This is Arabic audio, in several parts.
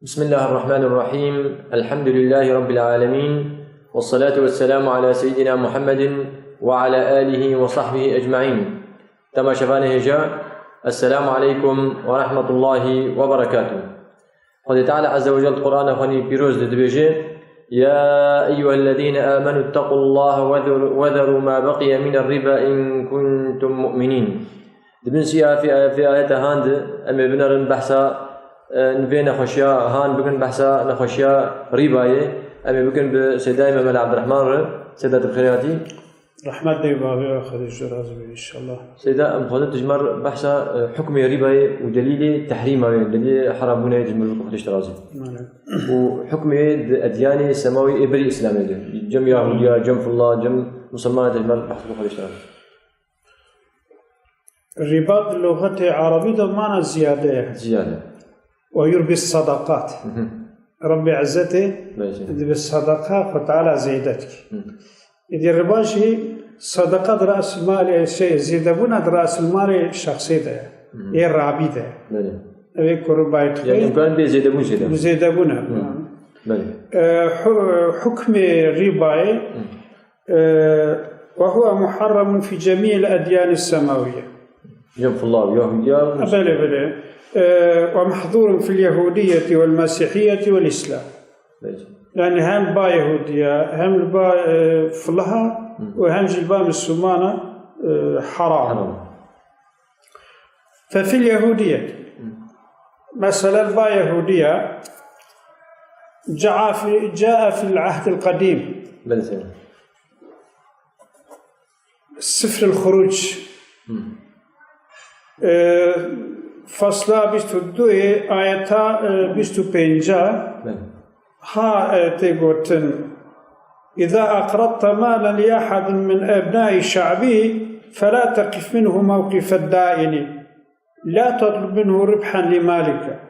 بسم الله الرحمن الرحيم. الحمد لله رب العالمين، والصلاة والسلام على سيدنا محمد وعلى آله وصحبه أجمعين. تما شفانه جاء. السلام عليكم ورحمة الله وبركاته. قد تعالى عز وجل القرآن خني بيروز لدبيجي: يا أيها الذين آمنوا اتقوا الله وذروا ما بقي من الربا إن كنتم مؤمنين. دبنسيا في آية هاند أمي بنرن بحثا نبين خشيا هان بكن بحثا نخشيا رباية أمي بكن بسيداي ممل عبد الرحمن سيدات الخيراتي رحمة دي بابي آخر الجراز إن شاء الله. سيدا أم تجمر بحثا حكم رباية ودليل تحريمه، دليل حرامونه تجمر بكم اشترازي وحكم أدياني سماوي إبري إسلامي جم يهودية جم في الله جم مسلمان تجمر بحث بكم اشترازي. الربا باللغة العربية معنى زيادة ويربي الصدقات. ربي عزته بالصدقة فتعالى زيدتك. إذا الربا شيء صدقات رأس المال شيء زيدبونا رأس المال الشخصي ده هي الرابي ده. أبي كرباي يعني إمكان بزيدبونا. حكم الربا وهو محرم في جميع الأديان السماوية. جنف الله يهودية بلى ومحظور في اليهودية والمسيحية والإسلام. يعني هم با يهودية هم با فلها وهم جلبا مسلمانة حرام. ففي اليهودية مثلا با يهودية جاء في العهد القديم سفر الخروج فصلا 22 آياتا 25 ها تقولن إذا أقرضت مالا لأحد من أبناء شعبي فلا تقف منه موقف الدائن، لا تطلب منه ربحا لمالك.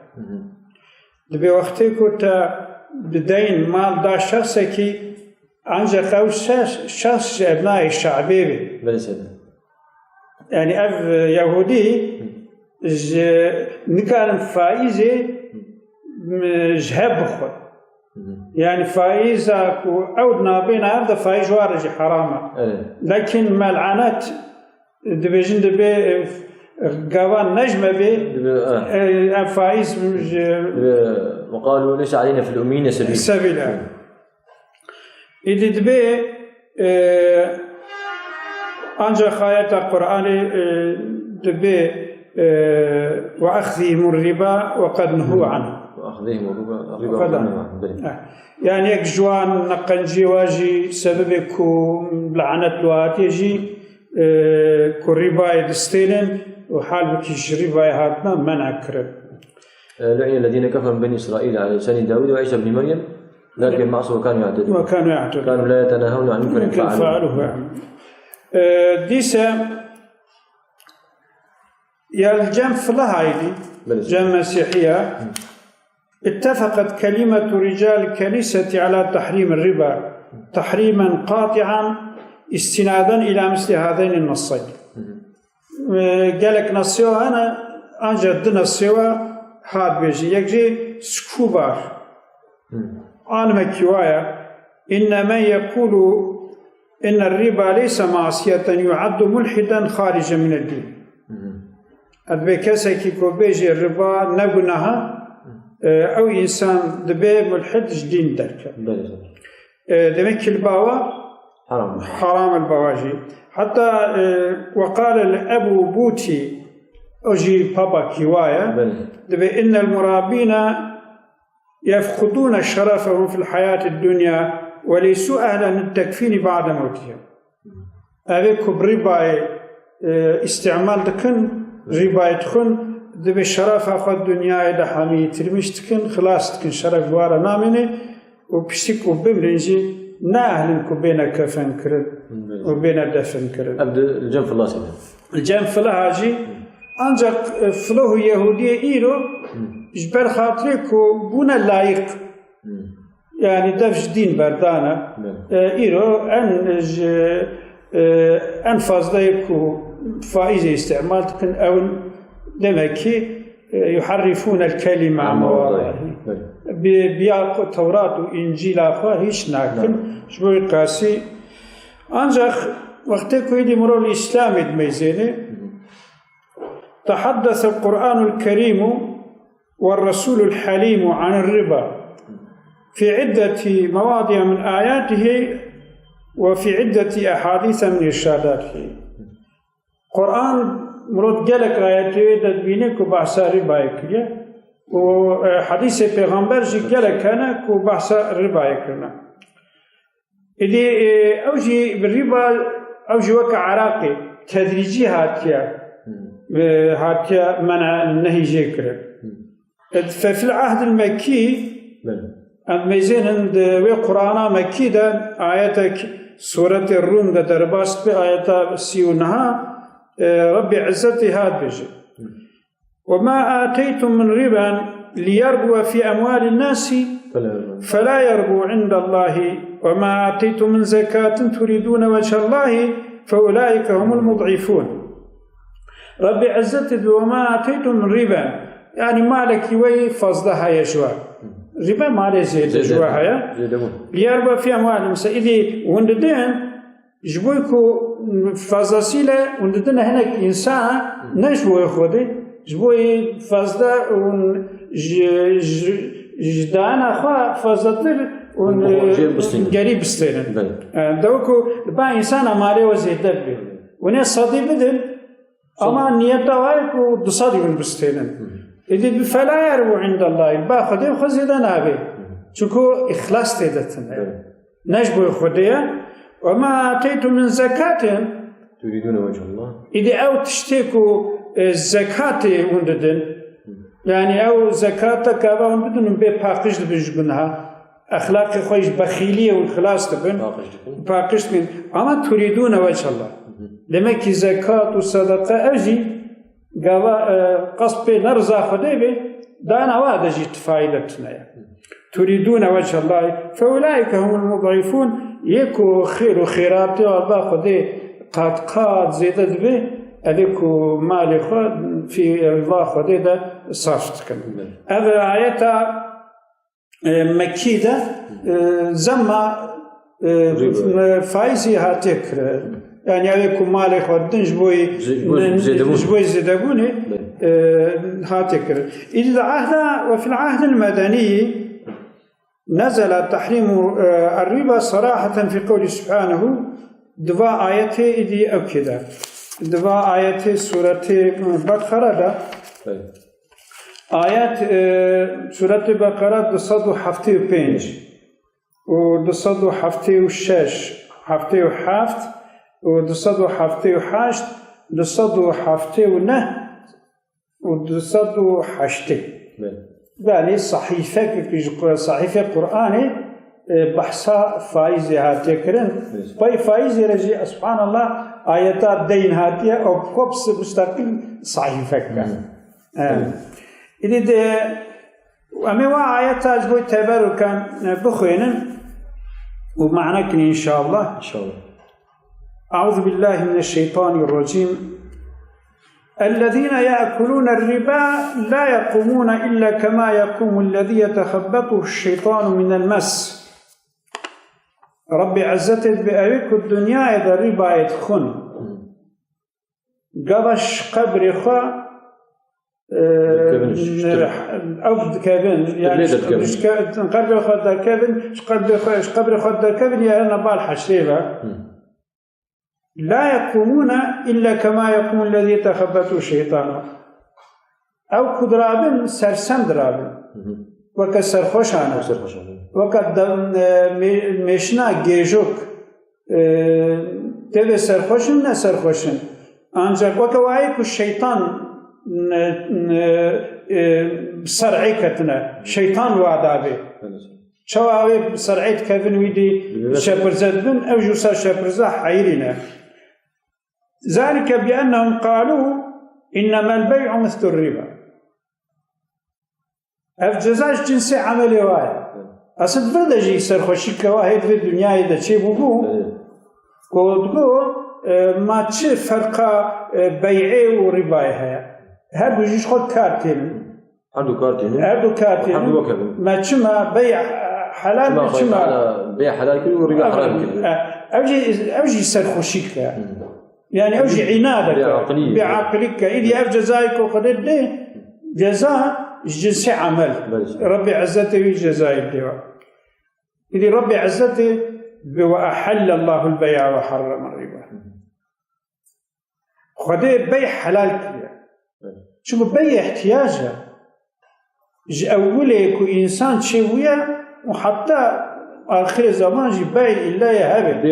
دبي وقتي كنت بدين مال دا شخصكي عنجا أو شخص أبناء شعبي يعني أب يهودي نكال فائزة جهب بخور يعني فائزة عودنا بين هذا فائز وارج حرامة لكن ملعنات دبيجن دبي قوان نجمة بي فائز وقالوا ليس علينا في الأمين سبيل إذا دبي أنجا خاية القرآن دبي وأخذهم الربا وقد نهوا عنه. وأخذهم الربا يعني يك جوان نقنجي واجي سببكو لعنة لوات يجي كربا يدستينن وحال بكيش ربا هاتنا منع كرب. لعن الذين كفروا من بني إسرائيل على لسان داود وعيسى بن مريم لكن معصوا وكانوا يعتدون كانوا لا يتناهون عن منكر فعلوه. ديسا يا الجم فلها هيدي جم مسيحية اتفقت كلمة رجال الكنيسة على تحريم الربا تحريما قاطعا استنادا إلى مثل هذين النصين. قالك نصيوه أنا أنجد نصيوه هاد بيجي يجي سكوبار أنا مكوايا إن من يقول إن الربا ليس معصية يعد ملحدا خارجا من الدين. أدبي كسكي كوبيجي الربا نبنها أو إنسان دبي ملحد جدين درك. دمك الباوة حرام البواجي. حتى وقال الأبو بوتي أجي بابا كوايا دبي إن المرابين يفقدون شرفهم في الحياة الدنيا وليسوا أهلا للتكفين بعد موتهم. أبيكو بربا استعمال دكن ربا يدخن دبي الشرف أخذ الدنيا إذا حمي ترميش تكن خلاص تكن شرف وارا نامني وبسيك وبمرنجي ناهلنكو بين كفن كرد وبين دفن كرد. أبدا الجنف الله سيدنا الجنف الله هاجي أنجق فلوه يهودية إيرو جبر خاطركو بونا لايق يعني دفش دين بردانا إيرو أن فازدايكو فائزة استعمال تكن أو دمكي يحرفون الكلمة عن مواضعه بيا توراة وإنجيل أخوة هيش ناكن شبوي قاسي أنجح وقتك ويدي مرو الإسلام دميزيني تحدث القرآن الكريم والرسول الحليم عن الربا في عدة مواضع من آياته وفي عدة أحاديث من إرشاداته. قرآن مرد جلك آياته تدبينك وبحث ربا يكريا وحديث پیغمبر جي جلك أنا وبحث ربا يكرنا. إذا أوجي بالربا أوجي وكا عراقي تدريجي هاتيا منع النهي جيكرا. ففي العهد المكي الميزين عند قرآن مكي ده آياتك سورة الروم ده درباست بآيات سيونها ربي عزتي هاد بيجي وما آتيتم من ربا ليربو في أموال الناس فلا يربو عند الله وما آتيتم من زكاة تريدون وجه الله فأولئك هم المضعفون. ربي عزتي وما آتيتم من ربا يعني مالك يوي فصدها يشوى ربا مالي زيد جوا هيا ليربو في أموال الناس إذا ونددين جبويكو فازاسيله ونددين هناك إنسان نجبوي خودي جبوي فازدا ون جدان أخوا فازدتر ون قريب استيرن دوكو با إنسان مالي وزيد دبي وني صدي بدل أما نيته وايكو دصادي من بستيرن إذا فلا يربو عند الله با خودي خزيدا نابي چونكو إخلاص تيدتن نجبوي خوديا وما آتيتم من زكاة تريدون وجه الله إذا أو تشتكوا الزكاة ونددن يعني أو زكاة كابا ونددن بباقش بنجبنها أخلاق خويش بخيلية والخلاص تبن باقش تبن أما تريدون وجه الله لما كي زكاة وصدقة أجي قابا قصد نرزا خديبه دانا وادا جيت فايدتنا تريدون وجه الله فأولئك هم المضعفون يكو خير وخيرات والله خدي قاد زيدت به أذيكو مالي خد في الله خدي ده صافت كم هذا آيات مكيدة زما فايزي هاتكر يعني أذيكو مالي خد جبوي زيدبوني هاتكر إذا عهد وفي العهد المدني نزل تحريم الربا صراحة في قوله سبحانه دوا آياته إذي أو كده دوا آياته سورة بقرة آيات سورة بقرة دصدو حفتي وبينج ودصدو حفتي وشش حفتي وحفت ودصدو حفتي وحشت دصدو حفتي ونه ودصدو حشتي يعني صحيفة قرآني بحثا فايزي هاتي كرن باي فايزي رجي سبحان الله آياتات دين هاتي أو كوبس مستقل صحيفة كان إذا ده أموا آياتات بوي تبارو كان بخوينن ومعناك إن شاء الله أعوذ بالله من الشيطان الرجيم الذين يأكلون الربا لا يقومون إلا كما يقوم الذي يتخبطه الشيطان من المس. ربي عزتك بأبيك الدنيا إذا الربا يدخن قبش قبر خوا أو كابن يعني قبر خوا در كابن قبر خوا در كابن يعني نبال حشريبا لا يقومون إلا كما يقوم الذي يتخبطه الشيطان أو كدرابن سرسم درابن وكا سرخوشانا وكا مشنا جيجوك تبه سرخوشن نه سرخوشن أنجا وكا وايكو الشيطان سرعي كتنا شيطان وعدابه شواوي سرعيت كافن ويدي شابرزاد بن أو جوسا شابرزا حيرنا ذلك بأنهم قالوا إنما البيع مثل الربا أفجزاش جنسي عملي واحد أصد فدا جي سرخوشي كواهد في الدنيا إذا شي بوبو قلتقو ما تشي فرق بيعي ورباي هيا هر دوجیش خود کارتین هردو كارتين هردو كارتين ما تشما بيع حلال ما تشما بيع حلال كله وربا حرام كله اوجي سرخوشيك يعني اوجي عنادك بعقلك اذا اف جزائك وقدر ده جزاء جنس عمل ربي عزته جزاء الدواء اذا ربي عزته وأحل الله البيع وحرم الربا خدي بيع حلال كده شوف بيع احتياجه أولك إنسان شوية وحتى آخر زمان بيع إلا يهبه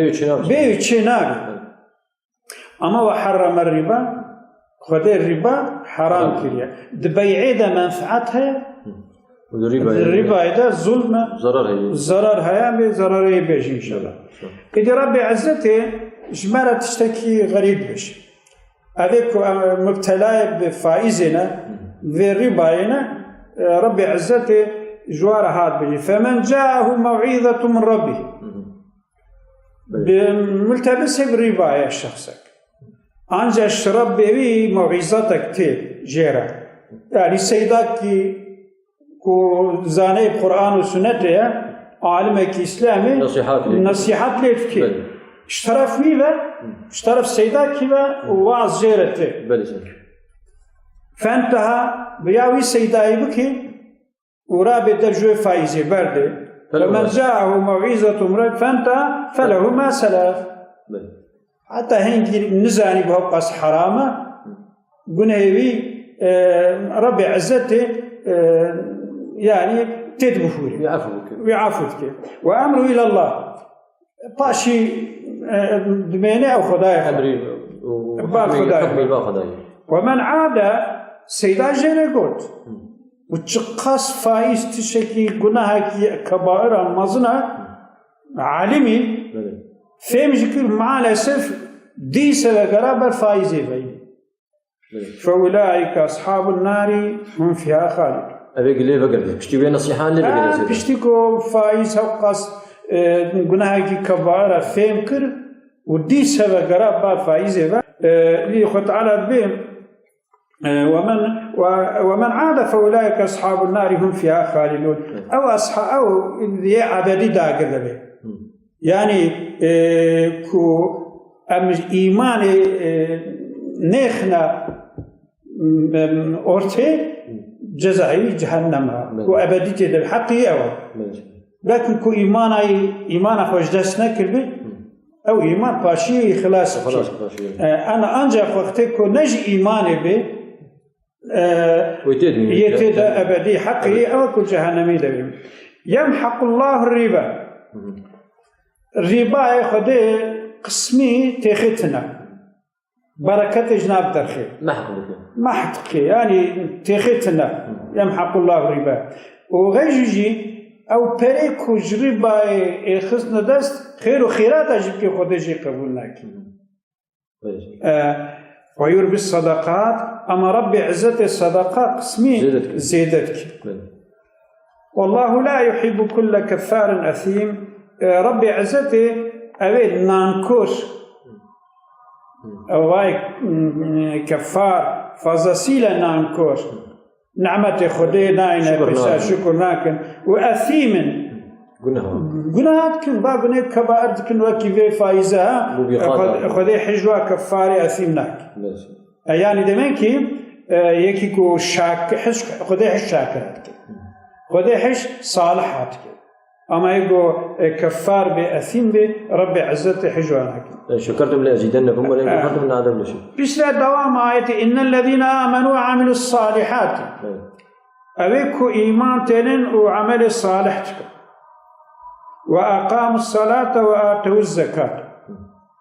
بيع تشيناب أما وحرم الربا خدي الربا حرام كده بيع ده منفعتها الربا إذا ظلم ضرر هيا ضرر يبيج إن شاء الله إذا ربي عزته جمالة تشتكي غريب بش أذيك مبتلى بفائزنا في رباينا ربي عزته جوار هاد بجي فمن جاءه موعظة من ربه ملتبس بالربا يا شخصك أنجا اشرب بي موعظتك تي جيرا يعني سيداك كو زاني القرآن والسنة عالمك إسلامي نصيحات ليتكي اشترف فيها اشترف سيداك كيفا وواعظ جيرته فانتهى بياوي سيداي بكي ورابط درجوه فايزي برده فمن جاءه موعظة مرد فانتهى فله ما سلف حتى هنجي نزاني بهبقص حرامة قنهيوي ربي عزته يعني تدبفوري ويعفوك وأمره إلى الله باشي دمينه أو خدايا ومن عاد سيدا جيريقوت وتشقص فايز تشكي قناها كبائر مزنة عالمي فهمش كل مالسف دي سبب قرابر فايزي بي فأولئك أصحاب النار هم فيها خالد أبيك ليه بقى بشتي بين نصيحة ليه بقى بشتيكو فايز هقص قناها كبائر فهم كر ودي سبب قرابر فايزي بي لي خط على بهم ومن عاد فأولئك أصحاب النار هم فيها خالدون أو أصحاب أو أبدي داقر يعني كو إيمان نخنا أورتي جزائي جهنم كو أبدي تدل الحقي أو لكن كو إيمان خوش دست نكر أو إيمان باشي خلاص أنا أنجح وقتك كو نج إيماني به يتد أبدي حقي أو كل جهنمي دبيم يمحق الله الربا الربا ياخذ قسمي تختنا بركة جناب درخي محق يعني تختنا يمحق الله الربا وغيجي أو بريك وجربا يخصنا دست خير وخيرات أجيب كي خدجي قبولناك ويربي الصدقات أما ربي عزة الصدقات قسمي زيدتك والله لا يحب كل كفار أثيم ربي عزته أبيد نانكوش أو كفار فزاسيلا نانكوش نعمة خدي ناينة بسا شكر ناكن وأثيم قناهات كن باقني كبائر كن وكيفي فايزها خدي حجوا كفاري أثيم ناك يعني دمينكي يكيكو شاك حش خدي حش شاكرات خدي حش صالحات أما يقول كفار بأثيم بربي عزته حجوانك شكرتم لأزيدنكم ولا كفرتم لعذاب لشيء بسلا دوام آية إن الذين آمنوا وعملوا الصالحات أبيكو إيمان تنين وعمل الصالح وأقاموا الصلاة وآتوا الزكاة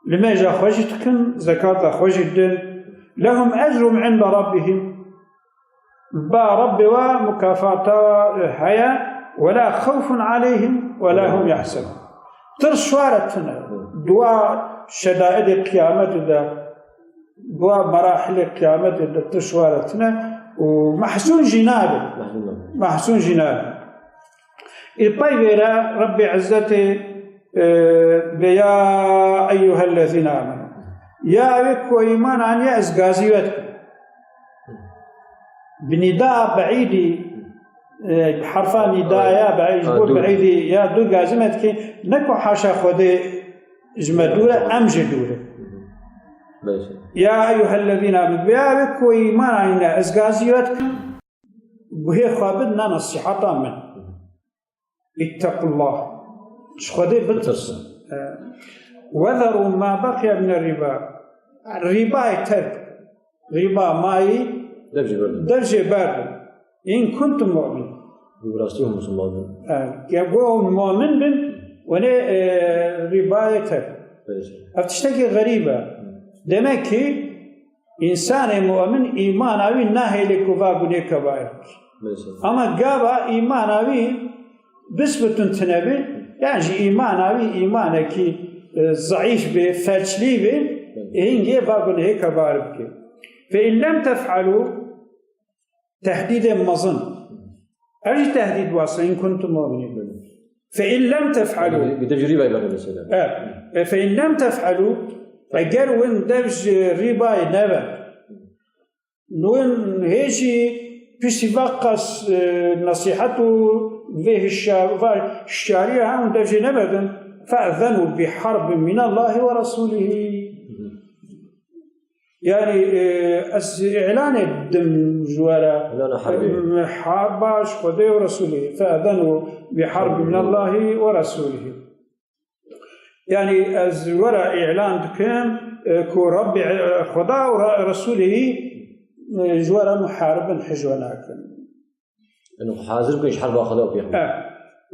لما جاء خرجتكم زكاة خرجت لهم أجر عند ربهم با رب ومكافاة هيا ولا خوف عليهم ولا هم يحزنون ترشوارتنا دعاء شدائد القيامة دعاء مراحل القيامة ترشوارتنا ومحزون جنابه الطيبة ربي عزته يا أيها الذين آمنوا يا أبيك وإيمان عن يأس قازيوتكم بنداء بعيدي بحرفان نداء يا بعيد بعيدي يا دو قازمت كي نكو حاشا خودي جمدوله أم جدوله يا أيها الذين آمنوا بيابك وإيمان عنا أزغازياتكم وهي خوابدنا نصيحة من اتقوا الله شخودي بترس وذروا ما بقي من الربا يترك ربا ماي درجة بارد إن كنتم مؤمنين براستيهم مسلمين يقول مؤمن بن وني ربا يترك أفتشتكي غريبة دمكي إنسان مؤمن إيمان أوي ناهي لكفا بني كبائر أما قابا إيمان أوي بسبة تنبي يعني إيمان أوي إيمانك ضعيف بفرشلي به إنجي بابني كبائر فإن لم تفعلوا تهديد مظن أي تهديد واصل إن كنتم مؤمنين فإن لم تفعلوا بتجربة يبقى مثلا فإن لم تفعلوا أجر وين دبج ربا نبى وين هيجي بسباقس نصيحته به الشريعة وين دبج نبى فأذنوا بحرب من الله ورسوله يعني إعلان الدم جوارا حرباش خدي ورسوله فأذنوا بحرب من الله ورسوله يعني الزوارا إعلان دكان كو رب خدا ورسوله جوارا محارب حجوانا إنه حاضر كيش حرب أخذوا بيهم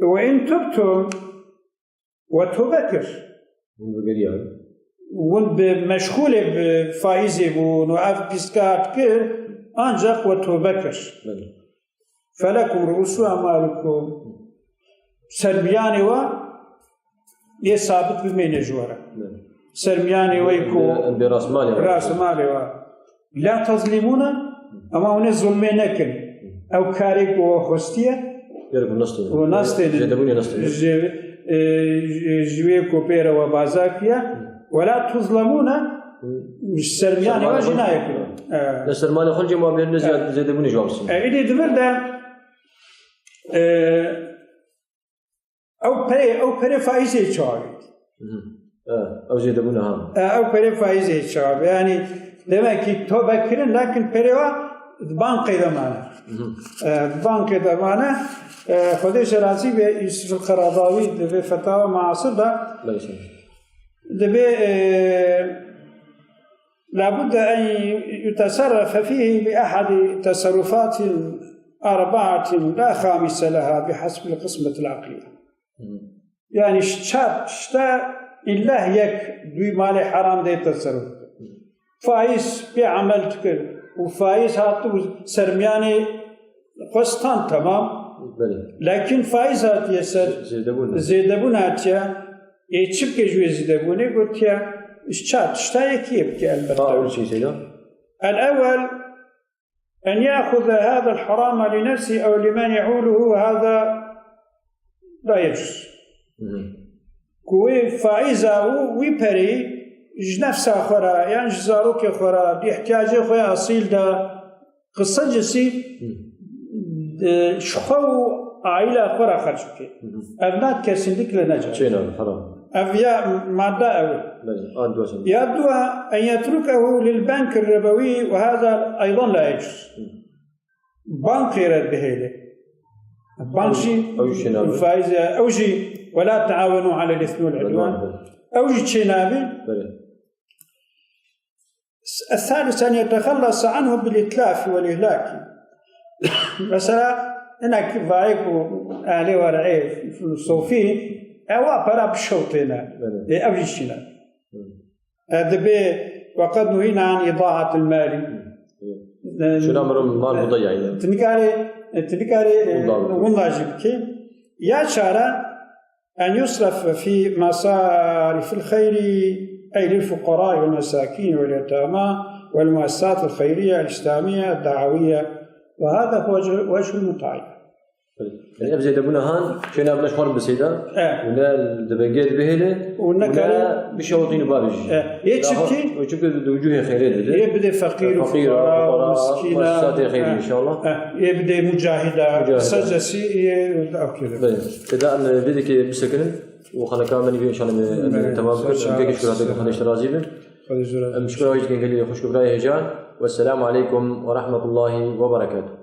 وإن تبتم وتبكر ومشغول بفايزه ونوعف بسكات كر أنجح وتبكر فلكم رؤوس أعمالكم سربياني و يثابت بمين جوارا سربياني ويكو براس مالي لا تظلمون أما هنا ظلمين نكن أو كاريك وخستية ونستين جويكو بيرا وبازاكيا ولا تظلمون مش سرمياني وجنايك لا سرماني خلجي ما بين زيدبوني جوابسين إذا دبردا أو بري فايزة شعبي أو زيدبوني هم أو بري فايزة شعبي يعني لما كي توبكرن لكن بريوا بانقي ضمانه بانقي ضمانه خديش راسي بيوسف القرضاوي في فتاوى معاصر ده لابد أن يتصرف فيه بأحد تصرفات 4 لا خامس لها بحسب القسمة العقلية يعني شتا إله يك دوي مالي حرام دي تصرف فايز بعمل تكر وفايز هاتو سرمياني قسطان تمام لكن فايز هات يسر زيدبون هاتيا يتشبك جوي زيدبوني قلت يا اشتا يكيبكي البتة الأول أن يأخذ هذا الحرام لنفسه أو لمن يعوله هذا لا يجوز كوي فايزة ويبري نفسه خورا يعني جزاروك خورا دي احتياجه خويا أصيل دا قصة جسي شخو عائلة خورا خرجك أبنات كسندك لنجا شينا حرام أفيا مادة أول يبدو أن يتركه للبنك الربوي وهذا أيضا لا يجوز بنك يرد بهيله بنكشي الفائزة أوجي ولا تعاونوا على الإثم والعدوان أوجي تشينابي الثالث أن يتخلص عنه بالإتلاف والإهلاك مثلا أنا كيف أعيكو أهلي ورعي في الصوفي أوا برا بشوطنا أوجي تشينا هذا وقد نهينا عن إضاعة المال شنو أمر المال مضيع تنكاري ونجيبك يا شارع أن يصرف في مصارف الخير أي للفقراء والمساكين واليتامى والمؤسسات الخيرية الإسلامية الدعوية وهذا هو وجه المتعين يعني أبزيد أبونا هان شينا بلاش خرب بسيدا ولا الدبجات بهله ولا بشوطين بابج يتشكي وشوف وجوه خيرات يبدأ فقير وفقراء ومسكينة خير إن شاء الله يبدأ مجاهدة سجسي كذا كذا أنا بديك بسكن وخلنا كمان نبي إن شاء الله تمام كل شكرا لك خليش رازيبه مشكورة واجد كان قال لي خوش كبراي هجان والسلام عليكم ورحمة الله وبركاته.